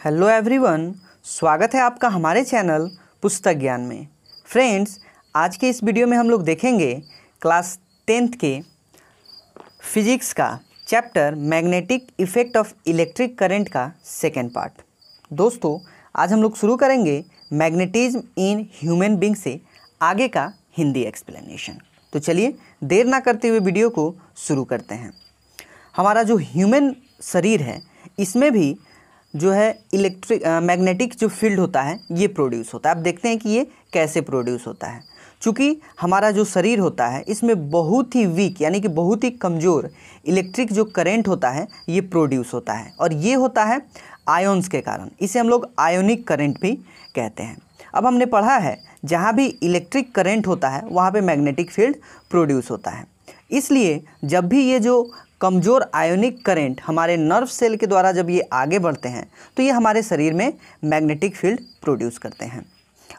Hello everyone, स्वागत है आपका हमारे चैनल पुस्तक ज्ञान में। फ्रेंड्स, आज के इस वीडियो में हम लोग देखेंगे क्लास 10th के फिजिक्स का chapter magnetic effect of electric current का सेकेंड पार्ट। दोस्तों, आज हम लोग शुरू करेंगे मैग्नेटिज्म इन ह्यूमन बीइंग से आगे का हिंदी एक्सप्लेनेशन। तो चलिए देर ना करते हुए वीडियो को शुरू करते हैं। हमारा जो ह्यूमन शरीर है इसमें भी जो है मैग्नेटिक जो फील्ड होता है ये प्रोड्यूस होता है। अब देखते हैं कि ये कैसे प्रोड्यूस होता है। चूँकि हमारा जो शरीर होता है इसमें बहुत ही वीक यानी कि बहुत ही कमज़ोर इलेक्ट्रिक जो करंट होता है ये प्रोड्यूस होता है, और ये होता है आयन्स के कारण। इसे हम लोग आयोनिक करंट भी कहते हैं। अब हमने पढ़ा है जहाँ भी इलेक्ट्रिक करंट होता है वहाँ पे मैग्नेटिक फील्ड प्रोड्यूस होता है। इसलिए जब भी ये जो कमज़ोर आयोनिक करंट हमारे नर्व सेल के द्वारा जब ये आगे बढ़ते हैं तो ये हमारे शरीर में मैग्नेटिक फील्ड प्रोड्यूस करते हैं।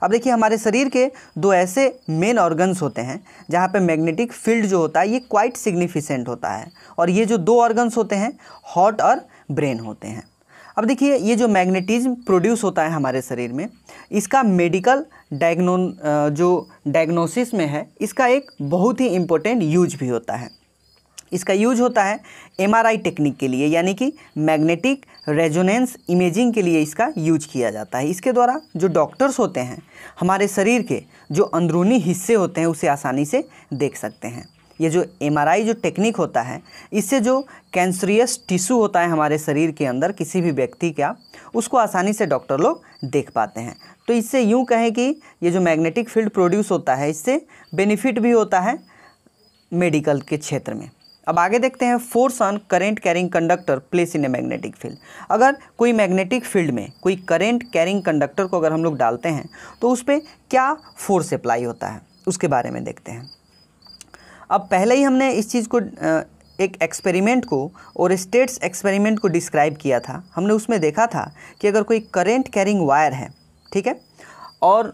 अब देखिए, हमारे शरीर के दो ऐसे मेन ऑर्गन्स होते हैं जहाँ पे मैग्नेटिक फील्ड जो होता है ये क्वाइट सिग्निफिकेंट होता है, और ये जो दो ऑर्गन्स होते हैं हार्ट और ब्रेन होते हैं। अब देखिए, ये जो मैग्नेटिज्म प्रोड्यूस होता है हमारे शरीर में, इसका मेडिकल डायग्नोसिस में है, इसका एक बहुत ही इम्पोर्टेंट यूज भी होता है। इसका यूज होता है MRI टेक्निक के लिए, यानी कि मैग्नेटिक रेजोनेंस इमेजिंग के लिए इसका यूज किया जाता है। इसके द्वारा जो डॉक्टर्स होते हैं हमारे शरीर के जो अंदरूनी हिस्से होते हैं उसे आसानी से देख सकते हैं। ये जो MRI जो टेक्निक होता है इससे जो कैंसरियस टिश्यू होता है हमारे शरीर के अंदर किसी भी व्यक्ति का, उसको आसानी से डॉक्टर लोग देख पाते हैं। तो इससे यूँ कहें कि ये जो मैग्नेटिक फील्ड प्रोड्यूस होता है इससे बेनिफिट भी होता है मेडिकल के क्षेत्र में। अब आगे देखते हैं, force on current carrying conductor place in a magnetic field. अगर कोई मैग्नेटिक फील्ड में कोई करंट कैरिंग कंडक्टर को अगर हम लोग डालते हैं तो उस पर क्या फोर्स अप्लाई होता है उसके बारे में देखते हैं। अब पहले ही हमने इस चीज़ को एक एक्सपेरिमेंट को और स्टेट्स एक्सपेरिमेंट को डिस्क्राइब किया था। हमने उसमें देखा था कि अगर कोई करंट कैरिंग वायर है, ठीक है, और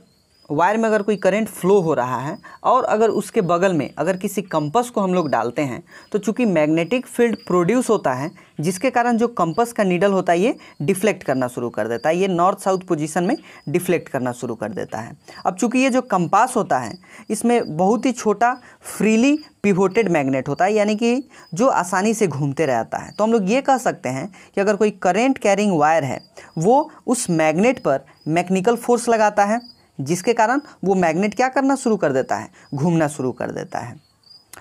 वायर में अगर कोई करंट फ्लो हो रहा है और अगर उसके बगल में अगर किसी कंपास को हम लोग डालते हैं तो चूंकि मैग्नेटिक फील्ड प्रोड्यूस होता है जिसके कारण जो कंपास का नीडल होता है ये डिफ्लेक्ट करना शुरू कर देता है, ये नॉर्थ साउथ पोजीशन में डिफ्लेक्ट करना शुरू कर देता है। अब चूंकि ये जो कंपास होता है इसमें बहुत ही छोटा फ्रीली पिवोटेड मैग्नेट होता है, यानी कि जो आसानी से घूमते रहता है। तो हम लोग ये कह सकते हैं कि अगर कोई करंट कैरिंग वायर है वो उस मैग्नेट पर मैकेनिकल फोर्स लगाता है, जिसके कारण वो मैग्नेट क्या करना शुरू कर देता है, घूमना शुरू कर देता है।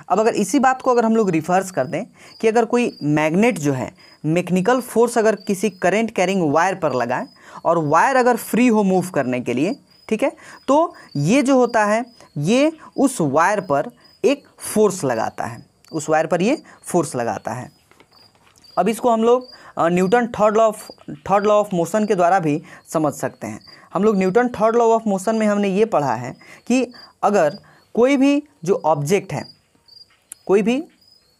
अब अगर इसी बात को अगर हम लोग रिवर्स कर दें कि अगर कोई मैग्नेट जो है मैकेनिकल फोर्स अगर किसी करंट कैरिंग वायर पर लगाए और वायर अगर फ्री हो मूव करने के लिए, ठीक है, तो ये जो होता है ये उस वायर पर एक फोर्स लगाता है, उस वायर पर ये फोर्स लगाता है। अब इसको हम लोग Newton third law of motion के द्वारा भी समझ सकते हैं। हम लोग Newton third law of motion में हमने ये पढ़ा है कि अगर कोई भी जो ऑब्जेक्ट है, कोई भी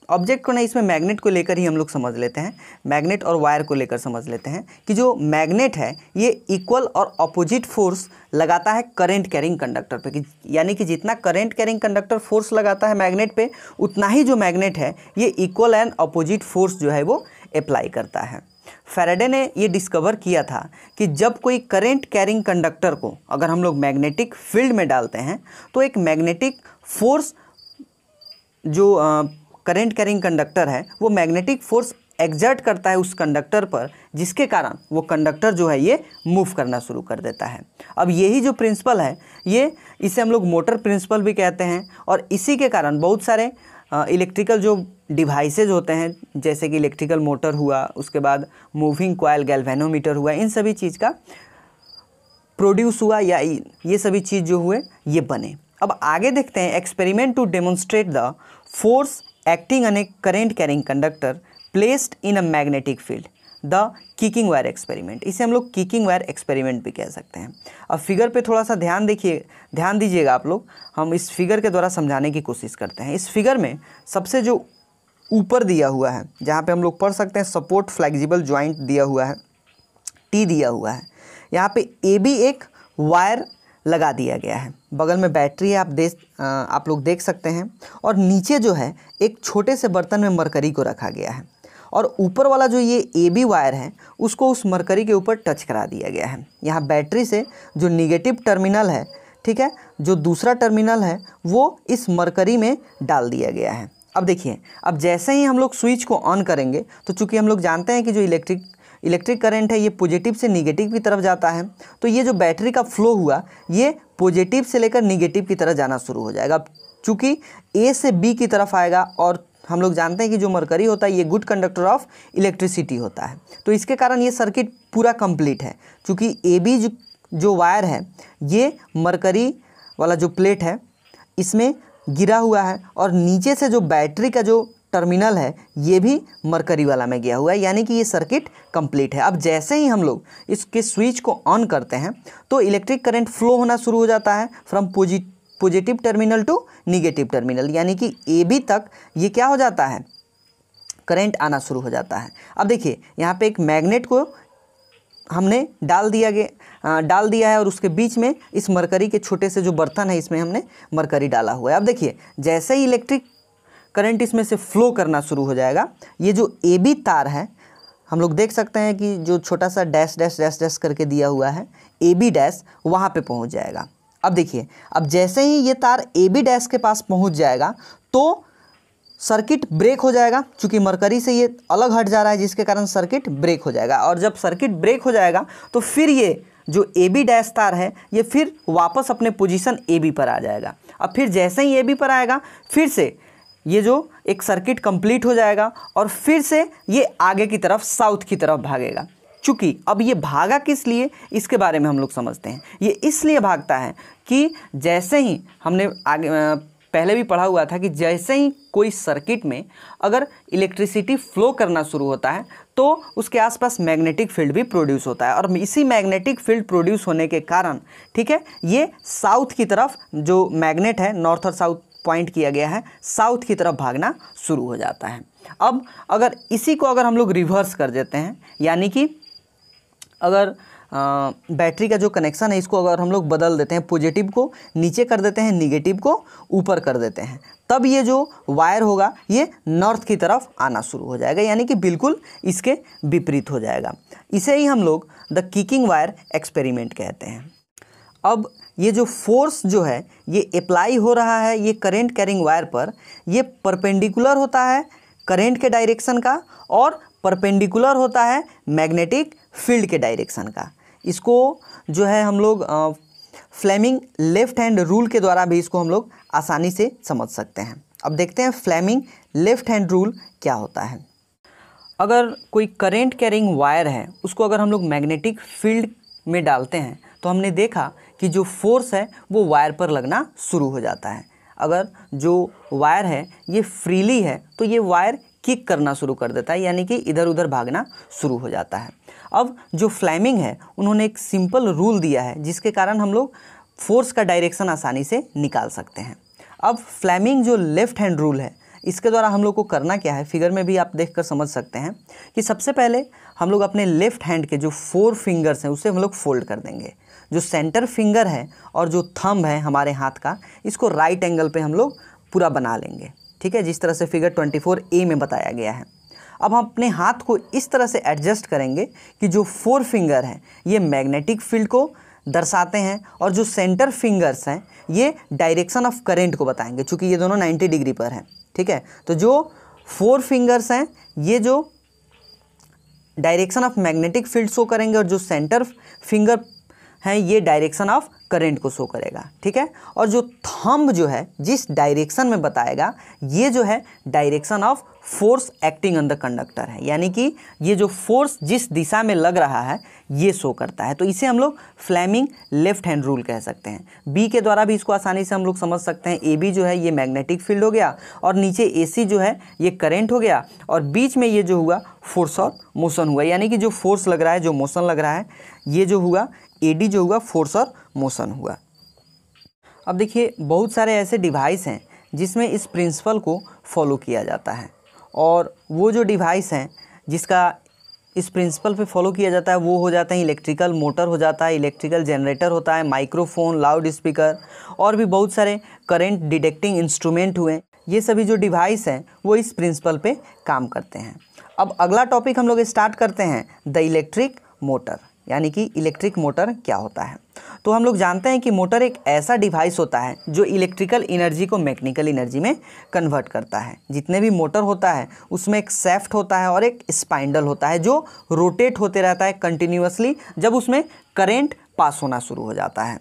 ऑब्जेक्ट को नहीं, इसमें मैग्नेट को लेकर ही हम लोग समझ लेते हैं, मैग्नेट और वायर को लेकर समझ लेते हैं कि जो मैग्नेट है ये इक्वल और अपोजिट फोर्स लगाता है करंट कैरिंग कंडक्टर पे, यानी कि जितना करंट कैरिंग कंडक्टर फोर्स लगाता है मैग्नेट पे उतना ही जो मैग्नेट है ये इक्वल एंड अपोजिट फोर्स जो है वो अप्लाई करता है। फैराडे ने ये डिस्कवर किया था कि जब कोई करंट कैरिंग कंडक्टर को अगर हम लोग मैग्नेटिक फील्ड में डालते हैं तो एक मैग्नेटिक फोर्स जो करंट कैरिंग कंडक्टर है वो मैग्नेटिक फोर्स एक्सर्ट करता है उस कंडक्टर पर, जिसके कारण वो कंडक्टर जो है ये मूव करना शुरू कर देता है। अब यही जो प्रिंसिपल है ये इसे हम लोग मोटर प्रिंसिपल भी कहते हैं, और इसी के कारण बहुत सारे इलेक्ट्रिकल जो डिवाइसेज होते हैं जैसे कि इलेक्ट्रिकल मोटर हुआ, उसके बाद मूविंग कॉइल, गैल्वेनोमीटर हुआ, इन सभी चीज़ का प्रोड्यूस हुआ या ये सभी चीज़ जो हुए ये बने। अब आगे देखते हैं, experiment to demonstrate the force acting on a current carrying conductor placed in a magnetic field, the kicking wire experiment. इसे हम लोग किकिंग वायर एक्सपेरिमेंट भी कह सकते हैं। अब फिगर पे थोड़ा सा ध्यान दीजिएगा आप लोग। हम इस फिगर के द्वारा समझाने की कोशिश करते हैं। इस फिगर में सबसे जो ऊपर दिया हुआ है जहाँ पे हम लोग पढ़ सकते हैं सपोर्ट फ्लेक्सिबल जॉइंट दिया हुआ है, T दिया हुआ है, यहाँ पे AB एक वायर लगा दिया गया है, बगल में बैटरी है, आप लोग देख सकते हैं, और नीचे जो है एक छोटे से बर्तन में मरकरी को रखा गया है, और ऊपर वाला जो ये AB वायर है उसको उस मरकरी के ऊपर टच करा दिया गया है। यहाँ बैटरी से जो निगेटिव टर्मिनल है, ठीक है, जो दूसरा टर्मिनल है वो इस मरकरी में डाल दिया गया है। अब देखिए, अब जैसे ही हम लोग स्विच को ऑन करेंगे तो चूँकि हम लोग जानते हैं कि जो इलेक्ट्रिक करंट है ये पॉजिटिव से निगेटिव की तरफ जाता है, तो ये जो बैटरी का फ्लो हुआ ये पॉजिटिव से लेकर निगेटिव की तरफ जाना शुरू हो जाएगा। चूँकि A से B की तरफ आएगा और हम लोग जानते हैं कि जो मरकरी होता है ये गुड कंडक्टर ऑफ इलेक्ट्रिसिटी होता है, तो इसके कारण ये सर्किट पूरा कंप्लीट है। चूँकि AB जो वायर है ये मरकरी वाला जो प्लेट है इसमें गिरा हुआ है और नीचे से जो बैटरी का जो टर्मिनल है ये भी मरकरी वाला में गया हुआ है, यानी कि ये सर्किट कंप्लीट है। अब जैसे ही हम लोग इसके स्विच को ऑन करते हैं तो इलेक्ट्रिक करंट फ्लो होना शुरू हो जाता है from positive terminal to negative terminal, यानी कि AB तक ये क्या हो जाता है, करंट आना शुरू हो जाता है। अब देखिए यहाँ पे एक मैग्नेट को हमने डाल दिया है और उसके बीच में इस मरकरी के छोटे से जो बर्तन है इसमें हमने मरकरी डाला हुआ है। अब देखिए जैसे ही इलेक्ट्रिक करंट इसमें से फ्लो करना शुरू हो जाएगा, ये जो AB तार है हम लोग देख सकते हैं कि जो छोटा सा डैश डैश डैश डैश करके दिया हुआ है AB डैश, वहाँ पे पहुँच जाएगा। अब देखिए, अब जैसे ही ये तार AB डैश के पास पहुँच जाएगा तो सर्किट ब्रेक हो जाएगा, क्योंकि मरकरी से ये अलग हट जा रहा है जिसके कारण सर्किट ब्रेक हो जाएगा। और जब सर्किट ब्रेक हो जाएगा तो फिर ये जो AB डैश तार है ये फिर वापस अपने पोजीशन AB पर आ जाएगा। अब फिर जैसे ही AB पर आएगा फिर से ये जो एक सर्किट कंप्लीट हो जाएगा और फिर से ये आगे की तरफ साउथ की तरफ भागेगा। चूँकि अब ये भागा किस लिए, इसके बारे में हम लोग समझते हैं। ये इसलिए भागता है कि जैसे ही हमने आगे पहले भी पढ़ा हुआ था कि जैसे ही कोई सर्किट में अगर इलेक्ट्रिसिटी फ्लो करना शुरू होता है तो उसके आसपास मैग्नेटिक फील्ड भी प्रोड्यूस होता है, और इसी मैग्नेटिक फील्ड प्रोड्यूस होने के कारण, ठीक है, ये साउथ की तरफ जो मैग्नेट है, नॉर्थ और साउथ पॉइंट किया गया है, साउथ की तरफ भागना शुरू हो जाता है। अब अगर इसी को अगर हम लोग रिवर्स कर देते हैं, यानी कि अगर बैटरी का जो कनेक्शन है इसको अगर हम लोग बदल देते हैं, पॉजिटिव को नीचे कर देते हैं, निगेटिव को ऊपर कर देते हैं, तब ये जो वायर होगा ये नॉर्थ की तरफ आना शुरू हो जाएगा, यानी कि बिल्कुल इसके विपरीत हो जाएगा। इसे ही हम लोग द किकिंग वायर एक्सपेरिमेंट कहते हैं। अब ये जो फोर्स जो है ये अप्लाई हो रहा है ये करंट कैरिंग वायर पर, ये परपेंडिकुलर होता है करंट के डायरेक्शन का और परपेंडिकुलर होता है मैग्नेटिक फील्ड के डायरेक्शन का। इसको जो है हम लोग फ्लेमिंग लेफ्ट हैंड रूल के द्वारा भी इसको हम लोग आसानी से समझ सकते हैं। अब देखते हैं फ्लेमिंग लेफ्ट हैंड रूल क्या होता है। अगर कोई करंट कैरिंग वायर है उसको अगर हम लोग मैग्नेटिक फील्ड में डालते हैं तो हमने देखा कि जो फोर्स है वो वायर पर लगना शुरू हो जाता है। अगर जो वायर है ये फ्रीली है तो ये वायर किक करना शुरू कर देता है, यानी कि इधर उधर भागना शुरू हो जाता है। अब जो फ्लेमिंग है उन्होंने एक सिंपल रूल दिया है जिसके कारण हम लोग फोर्स का डायरेक्शन आसानी से निकाल सकते हैं। अब फ्लेमिंग जो लेफ़्ट हैंड रूल है इसके द्वारा हम लोग को करना क्या है, फिगर में भी आप देखकर समझ सकते हैं कि सबसे पहले हम लोग अपने लेफ़्ट हैंड के जो 4 फिंगर्स हैं उसे हम लोग फोल्ड कर देंगे। जो सेंटर फिंगर है और जो थंब है हमारे हाथ का, इसको राइट एंगल पे हम लोग पूरा बना लेंगे, ठीक है, जिस तरह से फिगर 24A में बताया गया है। अब हम अपने हाथ को इस तरह से एडजस्ट करेंगे कि जो 4 फिंगर हैं ये मैग्नेटिक फील्ड को दर्शाते हैं और जो सेंटर फिंगर्स हैं ये डायरेक्शन ऑफ करंट को बताएंगे, चूँकि ये दोनों 90 डिग्री पर हैं, ठीक है। तो जो 4 फिंगर्स हैं ये जो direction of magnetic field show करेंगे और जो सेंटर फिंगर हैं ये डायरेक्शन ऑफ करंट को शो करेगा, ठीक है। और जो थंब जो है जिस डायरेक्शन में बताएगा ये जो है direction of force acting on the conductor है, यानी कि ये जो फोर्स जिस दिशा में लग रहा है ये शो करता है। तो इसे हम लोग फ्लेमिंग लेफ्ट हैंड रूल कह सकते हैं। बी के द्वारा भी इसको आसानी से हम लोग समझ सकते हैं। AB जो है ये मैग्नेटिक फील्ड हो गया और नीचे AC जो है ये करंट हो गया और बीच में ये जो हुआ फोर्स और मोशन हुआ, यानी कि जो फोर्स लग रहा है, जो मोशन लग रहा है, ये जो हुआ AD जो हुआ फोर्स और मोशन हुआ। अब देखिए बहुत सारे ऐसे डिवाइस हैं जिसमें इस प्रिंसिपल को फॉलो किया जाता है, और वो जो डिवाइस हैं जिसका इस प्रिंसिपल पे फॉलो किया जाता है वो हो जाते हैं इलेक्ट्रिकल मोटर हो जाता है, इलेक्ट्रिकल जनरेटर होता है, माइक्रोफोन, लाउड स्पीकर और भी बहुत सारे करंट डिटेक्टिंग इंस्ट्रूमेंट हुए। ये सभी जो डिवाइस हैं वो इस प्रिंसिपल पे काम करते हैं। अब अगला टॉपिक हम लोग स्टार्ट करते हैं द इलेक्ट्रिक मोटर, यानी कि इलेक्ट्रिक मोटर क्या होता है। तो हम लोग जानते हैं कि मोटर एक ऐसा डिवाइस होता है जो इलेक्ट्रिकल एनर्जी को मैकेनिकल एनर्जी में कन्वर्ट करता है। जितने भी मोटर होता है उसमें एक सैफ्ट होता है और एक स्पाइंडल होता है जो रोटेट होते रहता है कंटिन्यूअसली जब उसमें करंट पास होना शुरू हो जाता है।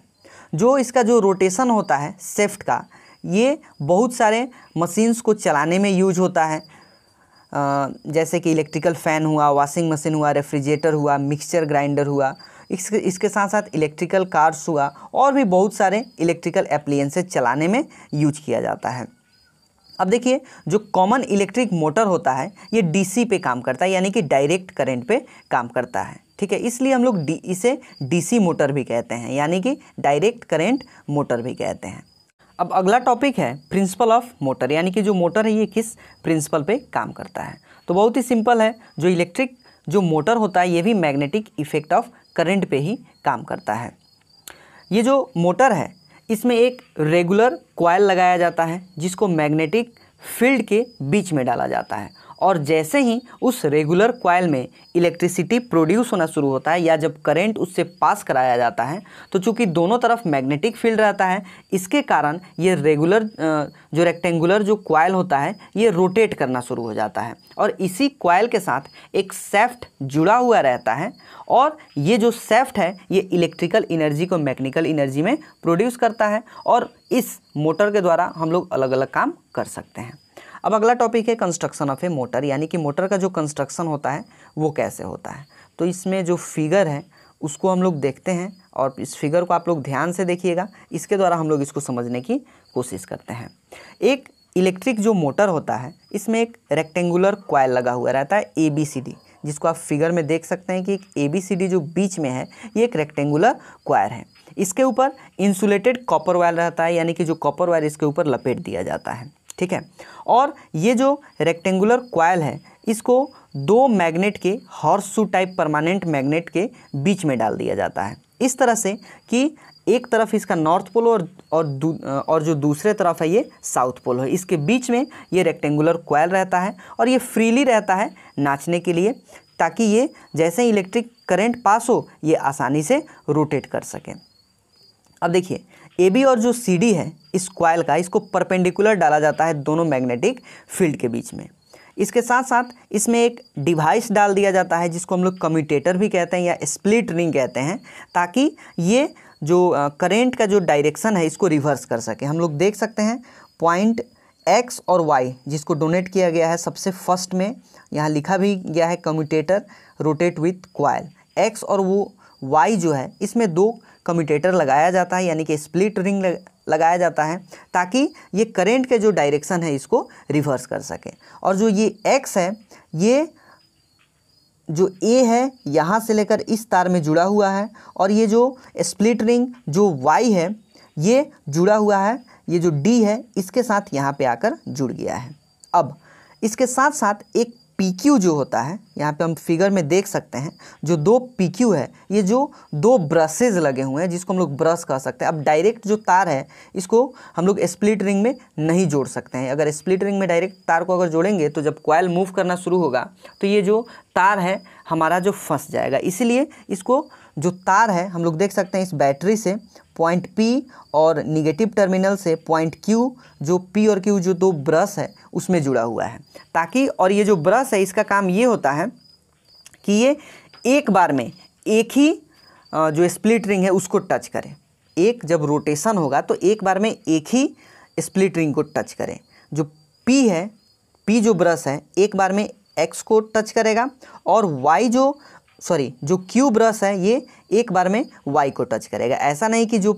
जो इसका जो रोटेशन होता है सैफ्ट का, ये बहुत सारे मशीन्स को चलाने में यूज होता है, जैसे कि इलेक्ट्रिकल फ़ैन हुआ, वॉशिंग मशीन हुआ, रेफ्रिजरेटर हुआ, मिक्सचर ग्राइंडर हुआ, इसके साथ साथ इलेक्ट्रिकल कार्स हुआ और भी बहुत सारे इलेक्ट्रिकल एप्लायंसेस चलाने में यूज किया जाता है। अब देखिए, जो कॉमन इलेक्ट्रिक मोटर होता है ये डीसी पे काम करता है, यानी कि डायरेक्ट करंट पे काम करता है, ठीक है। इसलिए हम लोग इसे डीसी मोटर भी कहते हैं, यानी कि डायरेक्ट करंट मोटर भी कहते हैं। अब अगला टॉपिक है प्रिंसिपल ऑफ मोटर, यानी कि जो मोटर है ये किस प्रिंसिपल पे काम करता है। तो बहुत ही सिंपल है, जो इलेक्ट्रिक जो मोटर होता है ये भी मैग्नेटिक इफेक्ट ऑफ करंट पे ही काम करता है। ये जो मोटर है इसमें एक रेगुलर कॉइल लगाया जाता है जिसको मैग्नेटिक फील्ड के बीच में डाला जाता है, और जैसे ही उस रेगुलर कॉइल में इलेक्ट्रिसिटी प्रोड्यूस होना शुरू होता है या जब करंट उससे पास कराया जाता है, तो चूंकि दोनों तरफ मैग्नेटिक फील्ड रहता है, इसके कारण ये रेगुलर जो रेक्टेंगुलर जो कॉइल होता है ये रोटेट करना शुरू हो जाता है, और इसी कॉइल के साथ एक सैफ्ट जुड़ा हुआ रहता है, और ये जो सैफ्ट है ये इलेक्ट्रिकल एनर्जी को मैकेनिकल एनर्जी में प्रोड्यूस करता है, और इस मोटर के द्वारा हम लोग अलग अलग काम कर सकते हैं। अब अगला टॉपिक है कंस्ट्रक्शन ऑफ ए मोटर, यानी कि मोटर का जो कंस्ट्रक्शन होता है वो कैसे होता है। तो इसमें जो फिगर है उसको हम लोग देखते हैं, और इस फिगर को आप लोग ध्यान से देखिएगा, इसके द्वारा हम लोग इसको समझने की कोशिश करते हैं। एक इलेक्ट्रिक जो मोटर होता है इसमें एक रेक्टेंगुलर कॉइल लगा हुआ रहता है ABCD, जिसको आप फिगर में देख सकते हैं कि एक ABCD जो बीच में है ये एक रेक्टेंगुलर कॉइल है। इसके ऊपर इंसुलेटेड कॉपर वायर रहता है, यानी कि जो कॉपर वायर इसके ऊपर लपेट दिया जाता है, ठीक है। और ये जो रेक्टेंगुलर कॉइल है इसको दो मैग्नेट के horse shoe type permanent magnet के बीच में डाल दिया जाता है, इस तरह से कि एक तरफ इसका नॉर्थ पोल और जो दूसरे तरफ है ये साउथ पोल है। इसके बीच में ये रेक्टेंगुलर कॉइल रहता है और ये फ्रीली रहता है नाचने के लिए, ताकि ये जैसे ही इलेक्ट्रिक करंट पास हो ये आसानी से रोटेट कर सके। अब देखिए, AB और जो CD है इस कॉइल का, इसको परपेंडिकुलर डाला जाता है दोनों मैग्नेटिक फील्ड के बीच में। इसके साथ साथ इसमें एक डिवाइस डाल दिया जाता है जिसको हम लोग कम्यूटेटर भी कहते हैं या स्प्लिट रिंग कहते हैं, ताकि ये जो करंट का जो डायरेक्शन है इसको रिवर्स कर सके। हम लोग देख सकते हैं पॉइंट X और Y जिसको डोनेट किया गया है सबसे फर्स्ट में, यहाँ लिखा भी गया है commutator rotate with coil. X और वो Y जो है इसमें दो कम्यूटेटर लगाया जाता है, यानी कि स्प्लिट रिंग लगाया जाता है, ताकि ये करंट के जो डायरेक्शन है इसको रिवर्स कर सके। और जो ये X है, ये जो A है यहाँ से लेकर इस तार में जुड़ा हुआ है, और ये जो स्प्लिट रिंग जो Y है ये जुड़ा हुआ है, ये जो D है इसके साथ यहाँ पे आकर जुड़ गया है। अब इसके साथ साथ एक PQ जो होता है, यहाँ पे हम फिगर में देख सकते हैं जो दो PQ है, ये जो दो ब्रशेज लगे हुए हैं जिसको हम लोग ब्रश कह सकते हैं। अब डायरेक्ट जो तार है इसको हम लोग स्प्लिट रिंग में नहीं जोड़ सकते हैं। अगर स्प्लिट रिंग में डायरेक्ट तार को अगर जोड़ेंगे तो जब कॉइल मूव करना शुरू होगा तो ये जो तार है हमारा जो फंस जाएगा, इसलिए इसको जो तार है हम लोग देख सकते हैं इस बैटरी से पॉइंट P और निगेटिव टर्मिनल से पॉइंट Q, जो P और Q जो दो ब्रश है उसमें जुड़ा हुआ है, ताकि, और ये जो ब्रश है इसका काम ये होता है कि ये एक बार में एक ही जो स्प्लिट रिंग है उसको टच करे। एक जब रोटेशन होगा तो एक बार में एक ही स्प्लिट रिंग को टच करे। जो P है, P जो ब्रश है एक बार में X को टच करेगा, और जो Q ब्रश है ये एक बार में Y को टच करेगा। ऐसा नहीं कि जो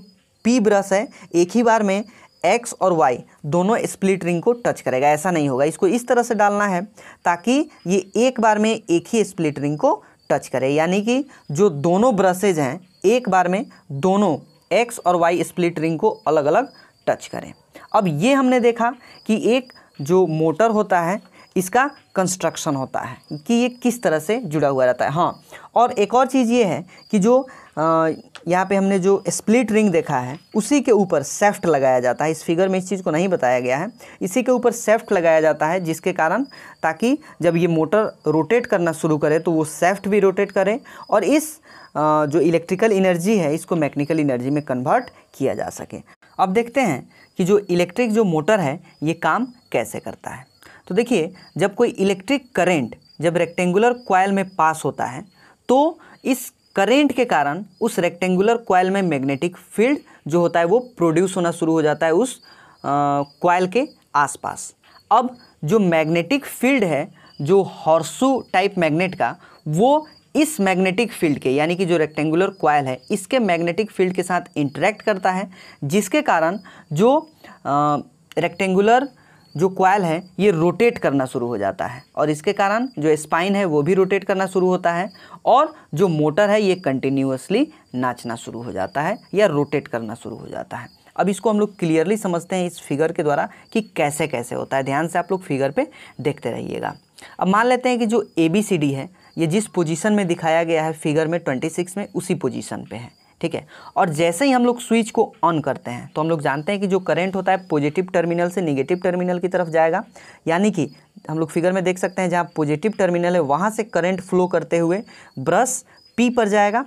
P ब्रश है एक ही बार में X और Y दोनों स्प्लिट रिंग को टच करेगा, ऐसा नहीं होगा। इसको इस तरह से डालना है ताकि ये एक बार में एक ही स्प्लिट रिंग को टच करे, यानी कि जो दोनों ब्रशेज हैं एक बार में दोनों X और Y स्प्लिट रिंग को अलग अलग टच करें। अब ये हमने देखा कि एक जो मोटर होता है इसका कंस्ट्रक्शन होता है कि ये किस तरह से जुड़ा हुआ रहता है। हाँ, और एक और चीज़ ये है कि जो यहाँ पे हमने जो स्प्लिट रिंग देखा है उसी के ऊपर शेफ्ट लगाया जाता है। इस फिगर में इस चीज़ को नहीं बताया गया है, इसी के ऊपर शेफ्ट लगाया जाता है, जिसके कारण ताकि जब ये मोटर रोटेट करना शुरू करे तो वो शेफ्ट भी रोटेट करे और इस जो इलेक्ट्रिकल एनर्जी है इसको मैकेनिकल एनर्जी में कन्वर्ट किया जा सके। अब देखते हैं कि जो इलेक्ट्रिक जो मोटर है ये काम कैसे करता है। तो देखिए, जब कोई इलेक्ट्रिक करंट जब रेक्टेंगुलर कॉइल में पास होता है तो इस करंट के कारण उस रेक्टेंगुलर कॉइल में मैग्नेटिक फील्ड जो होता है वो प्रोड्यूस होना शुरू हो जाता है उस कॉइल के आसपास। अब जो मैग्नेटिक फील्ड है जो हॉर्सू टाइप मैग्नेट का, वो इस मैग्नेटिक फील्ड के यानी कि जो रेक्टेंगुलर कॉइल है इसके मैग्नेटिक फील्ड के साथ इंटरेक्ट करता है, जिसके कारण जो रेक्टेंगुलर जो कॉइल है ये रोटेट करना शुरू हो जाता है और इसके कारण जो स्पाइन है वो भी रोटेट करना शुरू होता है और जो मोटर है ये कंटिन्यूअसली नाचना शुरू हो जाता है या रोटेट करना शुरू हो जाता है। अब इसको हम लोग क्लियरली समझते हैं इस फिगर के द्वारा कि कैसे कैसे होता है। ध्यान से आप लोग फिगर पे देखते रहिएगा। अब मान लेते हैं कि जो ABCD है ये जिस पोजीशन में दिखाया गया है फिगर में 26 में उसी पोजीशन पे है, ठीक है। और जैसे ही हम लोग स्विच को ऑन करते हैं तो हम लोग जानते हैं कि जो करंट होता है पॉजिटिव टर्मिनल से नेगेटिव टर्मिनल की तरफ जाएगा, यानी कि हम लोग फिगर में देख सकते हैं जहाँ पॉजिटिव टर्मिनल है वहाँ से करंट फ्लो करते हुए ब्रश P पर जाएगा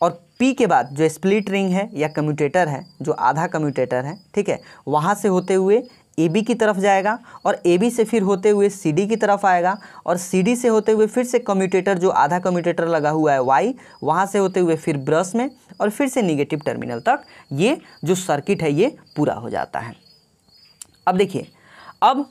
और P के बाद जो स्प्लिट रिंग है या कम्यूटेटर है, जो आधा कम्यूटेटर है, ठीक है, वहाँ से होते हुए AB की तरफ जाएगा और AB से फिर होते हुए CD की तरफ आएगा और CD से होते हुए फिर से कम्यूटेटर जो आधा कम्यूटेटर लगा हुआ है Y, वहाँ से होते हुए फिर ब्रश में और फिर से निगेटिव टर्मिनल तक ये जो सर्किट है ये पूरा हो जाता है। अब देखिए, अब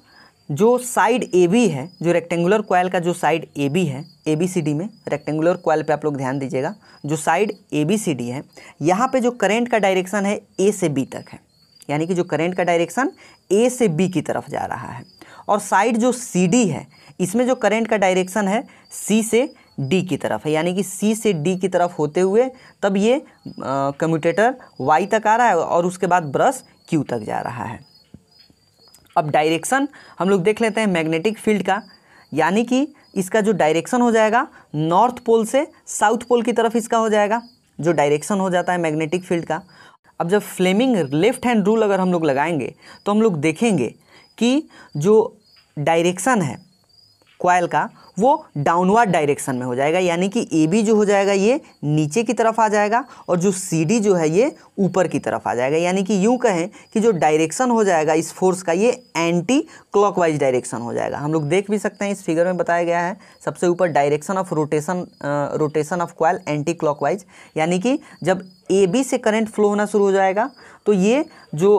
जो साइड AB है, जो रेक्टेंगुलर कॉइल का जो साइड AB है, ABCD में रेक्टेंगुलर कॉइल पे आप लोग ध्यान दीजिएगा, जो साइड ABCD है यहाँ पे जो करंट का डायरेक्शन है A से B तक है, यानी कि जो करंट का डायरेक्शन A से B की तरफ जा रहा है। और साइड जो CD है इसमें जो करंट का डायरेक्शन है C से D की तरफ है, यानी कि C से D की तरफ होते हुए तब ये कम्यूटेटर Y तक आ रहा है और उसके बाद ब्रश Q तक जा रहा है। अब डायरेक्शन हम लोग देख लेते हैं मैग्नेटिक फील्ड का, यानी कि इसका जो डायरेक्शन हो जाएगा नॉर्थ पोल से साउथ पोल की तरफ इसका हो जाएगा, जो डायरेक्शन हो जाता है मैग्नेटिक फील्ड का। अब जब फ्लेमिंग लेफ्ट हैंड रूल अगर हम लोग लगाएंगे तो हम लोग देखेंगे कि जो डायरेक्शन है कॉइल का वो डाउनवर्ड डायरेक्शन में हो जाएगा, यानी कि AB जो हो जाएगा ये नीचे की तरफ आ जाएगा और जो CD जो है ये ऊपर की तरफ आ जाएगा, यानी कि यूँ कहें कि जो डायरेक्शन हो जाएगा इस फोर्स का ये एंटी क्लॉकवाइज डायरेक्शन हो जाएगा। हम लोग देख भी सकते हैं इस फिगर में बताया गया है सबसे ऊपर direction of rotation of coil anti clockwise, यानी कि जब AB से करंट फ्लो होना शुरू हो जाएगा तो ये जो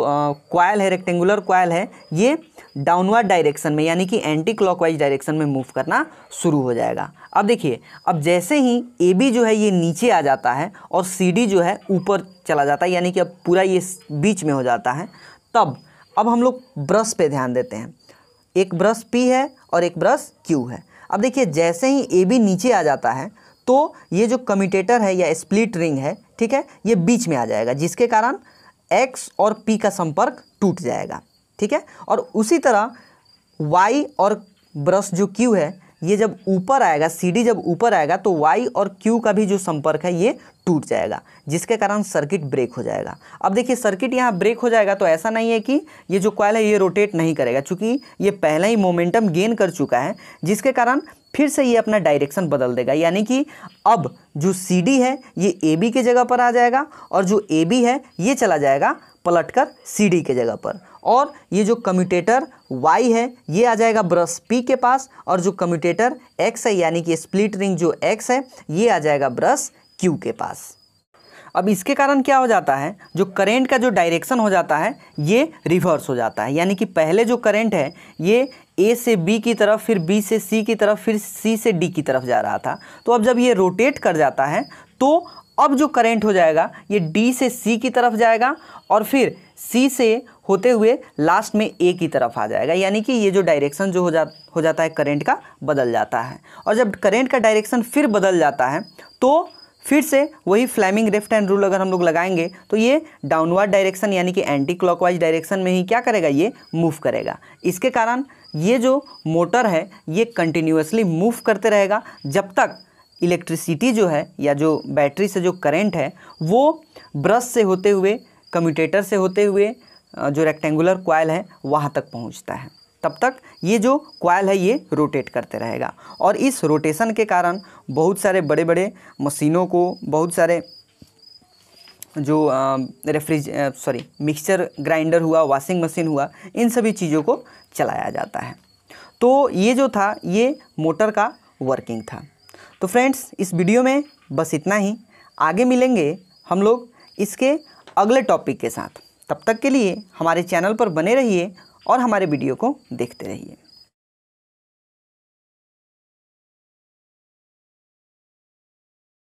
कॉइल है रेक्टेंगुलर कॉइल है ये डाउनवर्ड डायरेक्शन में यानी कि एंटी क्लॉकवाइज डायरेक्शन में मूव करना शुरू हो जाएगा। अब देखिए, अब जैसे ही AB जो है ये नीचे आ जाता है और CD जो है ऊपर चला जाता है, यानी कि अब पूरा ये बीच में हो जाता है, तब अब हम लोग ब्रश पे ध्यान देते हैं। एक ब्रश P है और एक ब्रश Q है। अब देखिए, जैसे ही AB नीचे आ जाता है तो ये जो कम्यूटेटर है या स्प्लिट रिंग है, ठीक है, ये बीच में आ जाएगा, जिसके कारण X और P का संपर्क टूट जाएगा, ठीक है। और उसी तरह Y और ब्रश जो Q है ये जब ऊपर आएगा, CD जब ऊपर आएगा तो Y और Q का भी जो संपर्क है ये टूट जाएगा, जिसके कारण सर्किट ब्रेक हो जाएगा। अब देखिए, सर्किट यहाँ ब्रेक हो जाएगा तो ऐसा नहीं है कि ये जो कॉइल है ये रोटेट नहीं करेगा, क्योंकि ये पहले ही मोमेंटम गेन कर चुका है, जिसके कारण फिर से ये अपना डायरेक्शन बदल देगा, यानी कि अब जो CD है ये AB के जगह पर आ जाएगा और जो AB है ये चला जाएगा पलटकर CD के जगह पर, और ये जो कम्यूटेटर Y है ये आ जाएगा ब्रश P के पास, और जो कम्यूटेटर X है यानी कि स्प्लिट रिंग जो X है ये आ जाएगा ब्रश Q के पास। अब इसके कारण क्या हो जाता है, जो करंट का जो डायरेक्शन हो जाता है ये रिवर्स हो जाता है, यानी कि पहले जो करंट है ये A से B की तरफ, फिर B से C की तरफ, फिर C से D की तरफ जा रहा था, तो अब जब ये रोटेट कर जाता है तो अब जो करंट हो जाएगा ये D से C की तरफ जाएगा और फिर C से होते हुए लास्ट में A की तरफ आ जाएगा, यानी कि ये जो डायरेक्शन जो हो जाता है करंट का बदल जाता है। और जब करंट का डायरेक्शन फिर बदल जाता है तो फिर से वही फ्लेमिंग लेफ्ट हैंड रूल अगर हम लोग लगाएंगे तो ये डाउनवर्ड डायरेक्शन यानी कि एंटी क्लॉकवाइज डायरेक्शन में ही क्या करेगा, ये मूव करेगा। इसके कारण ये जो मोटर है ये कंटिन्यूअसली मूव करते रहेगा जब तक इलेक्ट्रिसिटी जो है या जो बैटरी से जो करंट है वो ब्रश से होते हुए, कम्यूटेटर से होते हुए जो रेक्टेंगुलर कॉइल है वहाँ तक पहुँचता है। तब तक ये जो कॉइल है ये रोटेट करते रहेगा और इस रोटेशन के कारण बहुत सारे बड़े बड़े मशीनों को, बहुत सारे जो मिक्सचर ग्राइंडर हुआ, वॉशिंग मशीन हुआ, इन सभी चीज़ों को चलाया जाता है। तो ये जो था ये मोटर का वर्किंग था। तो फ्रेंड्स इस वीडियो में बस इतना ही। आगे मिलेंगे हम लोग इसके अगले टॉपिक के साथ। तब तक के लिए हमारे चैनल पर बने रहिए और हमारे वीडियो को देखते रहिए।